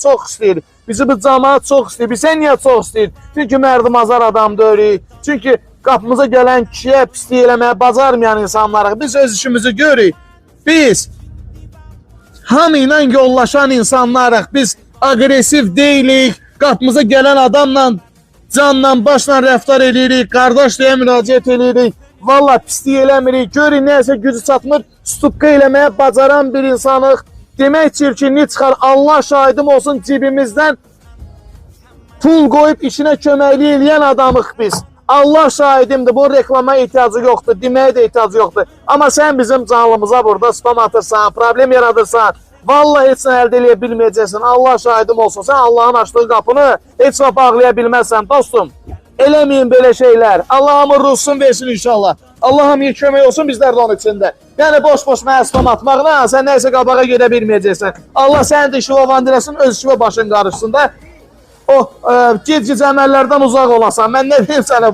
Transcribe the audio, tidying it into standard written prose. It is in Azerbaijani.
çox istəyir. Bizi bu cəmaət çox istəyir. Bilsən niyə çox istəyir? Çünki mərdimazar adam deyirik. Çünki qapımıza gələn kişiyə pislik eləməyə bacarmayan insanlarıq. Biz öz işimizi görürük. Biz hamı ilə yollaşan insanlarıq. Biz agresiv deyilik. Qapımıza gələn adamla canla, başla rəftar edirik. Qardaş deyə müraciət edirik. Valla pislik eləmirik. Görün nəyəsə gücü çatmır. Stupqa eləməyə bacaran bir insanıq. Demək çirkinlik çıxar. Allah şahidim olsun, cibimizdən pul qoyub işinə köməklik eləyən adamıq biz. Allah şahidimdir, bu reklama ehtiyacı yoxdur, deməyə də ehtiyacı yoxdur. Amma sən bizim canlımıza burada spam atırsan, problem yaradırsan, vallahi heç nə əldə eləyə bilməyəcəksin. Allah şahidim olsun, sən Allahın açdığı qapını heç nə bağlaya bilməzsən dostum. Eləməyin belə şeylər. Allah hamı ruhsun versin inşallah. Allah hamıya kömək olsun, bizlər də onun içində. Yəni boş-boş mənə spam atmaqla sən nəysə qabağa gedə bilməyəcəksən. Allah sənin də işi ovandır eləsin, öz işi başın qarışsın da. O gec-gec əməllərdən uzaq olasan. Mən nə deyim sənə?